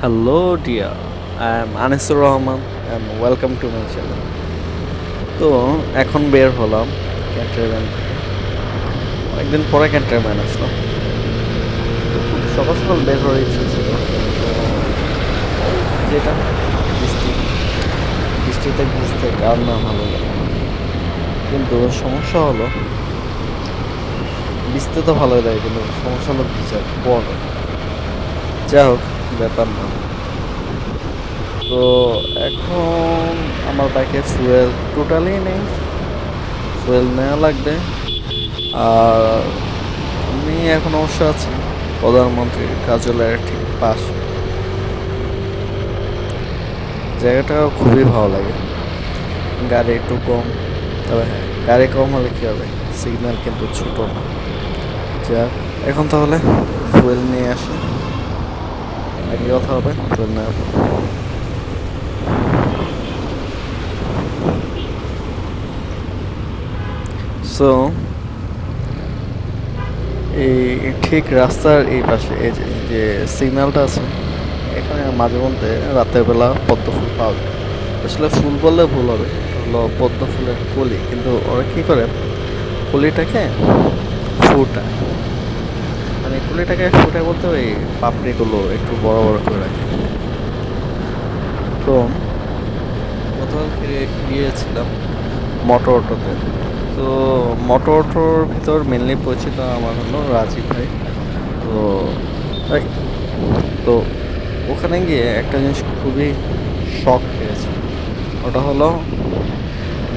Hello, dear. I am Anisur Rahman and welcome to my channel. তো এখন বের হলাম ক্যান্টনমেন্ট থেকে। অনেকদিন পরে ক্যান্টনমেন্ট আসলাম। তো খুব সকাল সকাল বের হওয়ার ইচ্ছে ছিল। তো যেটা বৃষ্টি বৃষ্টিতে ভিজতে কার না ভালো লাগে। কিন্তু সমস্যা হলো ভিজতে তো ভালোই লাগে, কিন্তু সমস্যা হলো ভিজার পরে। যাই হোক, ব্যাপার না। তো এখন আমার বাইকে ফুয়েল টোটালি নেই। ফুয়েল নেওয়া লাগবে। আর আমি এখন অবশ্য আছি প্রধানমন্ত্রীর কার্যালয়ের ঠিক পাশে। জায়গাটা খুবই ভালো লাগে। গাড়ি একটু কম, তবে হ্যাঁ, গাড়ি কম হলে কী হবে, সিগন্যাল কিন্তু ছোট না। যাক, এখন তাহলে ফুয়েল নিয়ে আসি, আগে কথা হবে ফুয়েল নেওয়ার পর। সো এই ঠিক রাস্তার এই পাশে এই যে সিগন্যালটা আছে, এখানে মাঝে মধ্যে রাতের বেলা পদ্ম ফুল পাওয়া যায়। আসলে ফুল বললে ভুল হবে, হলো পদ্ম ফুলের কলি। কিন্তু ওরা কী করে, কলিটাকে ফুটায়, মানে কলিটাকে ফুটায় বলতে ওই পাপড়িগুলো একটু বড় বড় করে রাখে। তো গতকাল গিয়েছিলাম মোটর অটোতে। তো মোটর অটোর ভিতর মেনলি পরিচিত আমার হলো রাজীব ভাই। তো এই, তো ওখানে গিয়ে একটা জিনিস খুবই শখ খেয়েছি। ওটা হলো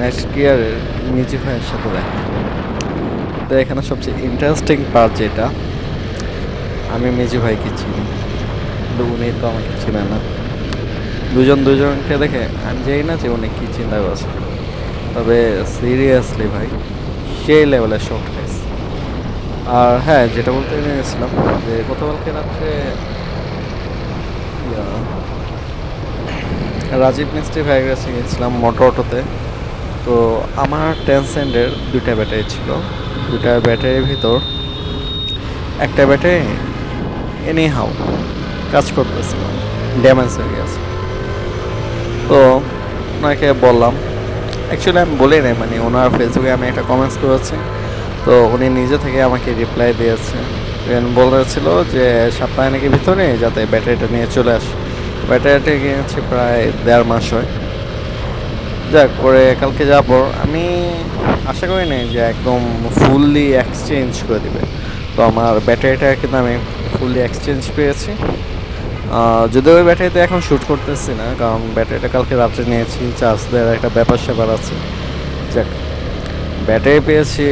নেক্সট গিয়ারের মিউজিক ভাইয়ের সাথে দেখা। তো এখানে সবচেয়ে ইন্টারেস্টিং পার্ট যেটা, আমি মিউজিক ভাইকে চিনি, কিন্তু উনি তো আমাকে চিনে না। দুজন দুজনকে দেখে আমি জানি না যে উনি কী চিন্তা করছে। তবে সিরিয়াসলি ভাই, সেই লেভেলের শখ খাইছে। আর হ্যাঁ, যেটা বলতে গেছিলাম যে গতকালকে রাত্রে রাজীব মিস্ত্রি ভাইয়ের কাছে গেছিলাম মোটর অটোতে। তো আমার টেনসেন্টের দুইটা ব্যাটারি ছিল। দুইটা ব্যাটারির ভিতর একটা ব্যাটারি এনি হাউ কাজ করতেছিল, ড্যামেজ হয়ে গেছে। তো ওনাকে বললাম, অ্যাকচুয়ালি আমি বলি নাই, মানে ওনার ফেসবুকে আমি একটা কমেন্টস করেছি। তো উনি নিজে থেকে আমাকে রিপ্লাই দিয়েছে, বলেছিল যে সপ্তাহখানেকের ভিতরে যাতে ব্যাটারিটা নিয়ে চলে আসে। ব্যাটারিটা গিয়েছে প্রায় 1.5 মাস হয়। যাক, পরে কালকে যাব। আমি আশা করি নাই যে একদম ফুললি এক্সচেঞ্জ করে দেবে। তো আমার ব্যাটারিটা কিন্তু আমি ফুললি এক্সচেঞ্জ পেয়েছি। যদিও ওই ব্যাটারিতে এখন শ্যুট করতেছি না, কারণ ব্যাটারিটা কালকে রাত্রে নিয়েছি, চার্জ দেওয়ার একটা ব্যাপার স্যাপার আছে। যাক, ব্যাটারি পেয়েছি,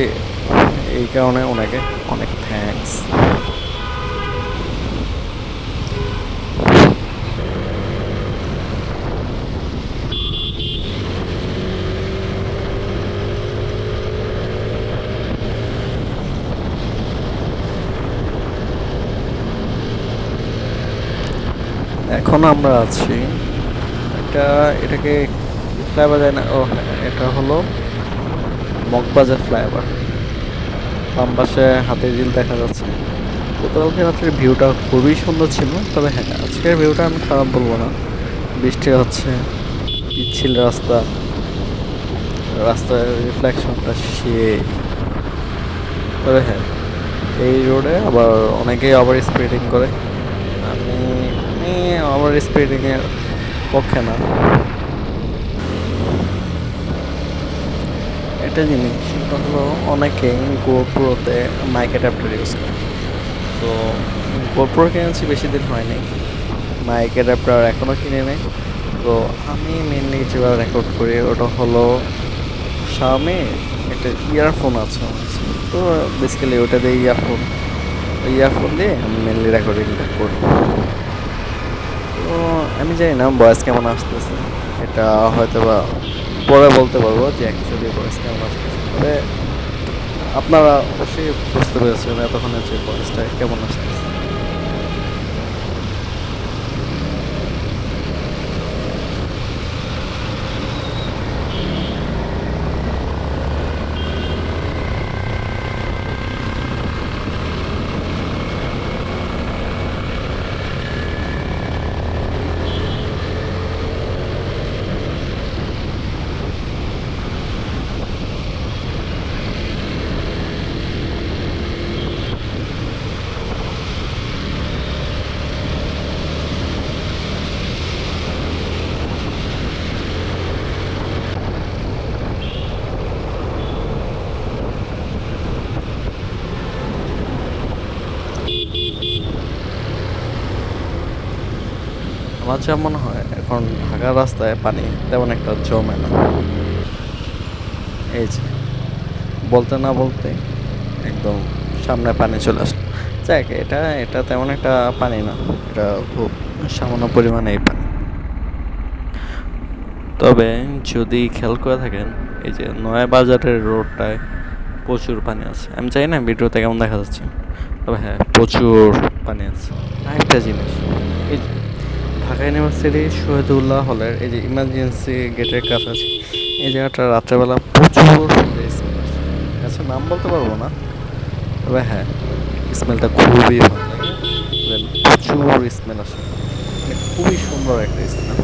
এই কারণে ওনাকে অনেক থ্যাঙ্কস। এখন আমরা আছি একটা, এটাকে ফ্লাইওভার যায় না, ও হ্যাঁ, এটা হলো মগবাজার ফ্লাইওভার। বাম পাশে হাতির ঝিল দেখা যাচ্ছে। গতকালকে রাত্রের ভিউটা খুবই সুন্দর ছিল। তবে হ্যাঁ, আজকের ভিউটা আমি খারাপ বলবো না। বৃষ্টি হচ্ছে, পিচ্ছিল রাস্তা, রাস্তার রিফ্লেকশনটা সে। তবে হ্যাঁ, এই রোডে আবার অনেকেই ওভার স্পিডিং করে। আমি আমি ওভার স্পিডিংয়ের পক্ষে না। একটা জিনিস, সেটা হলো অনেকেই গোপ্রোতে মাইক অ্যাডাপ্টার ইউজ করে। তো গোপ্রো কিনেছি বেশি দিন হয়নি, মাইক অ্যাডাপ্টার এখনও কিনে নেই। তো আমি মেনলি যেভাবে রেকর্ড করি ওটা হলো শাওমি একটা ইয়ারফোন আছে আমার কাছে। তো বেসিক্যালি ওটা দিয়ে ইয়ারফোন দিয়ে আমি মেনলি রেকর্ডিংটা করি। তো আমি জানি না ভয়েস কেমন আসতেছে, এটা হয়তো বা পরে বলতে পারবো যে অ্যাকচুয়ালি ভয়েস কেমন আসতেছে। তবে আপনারা অবশ্যই বুঝতে পেরেছেন এতক্ষণে যে ভয়েসটা কেমন আসতেছে। আমার যা মনে হয় এখন ঢাকার রাস্তায় পানি তেমন একটা জমে না। এই যে বলতে না বলতে একদম সামনে পানি চলে আসলো। যাক, এটা এটা তেমন একটা পানি না, এটা খুব সামান্য পরিমাণেই পানি। তবে যদি খেয়াল করে থাকেন, এই যে নয়া বাজারের রোডটায় প্রচুর পানি আছে। আমি চাই না ভিডিওতে কেমন দেখা যাচ্ছে, তবে হ্যাঁ প্রচুর পানি আছে। আরেকটা জিনিস, এই যে ঢাকা ইউনিভার্সিটি শহীদুল্লাহ হলের এই যে ইমার্জেন্সি গেটের কাছাকাছি এই জায়গাটা রাত্রেবেলা প্রচুর স্মেল আসে। আচ্ছা, নাম বলতে পারবো না, তবে হ্যাঁ স্মেলটা খুবই ভালো লাগে। প্রচুর স্মেল আসে, মানে খুবই সুন্দর একটা স্মেল।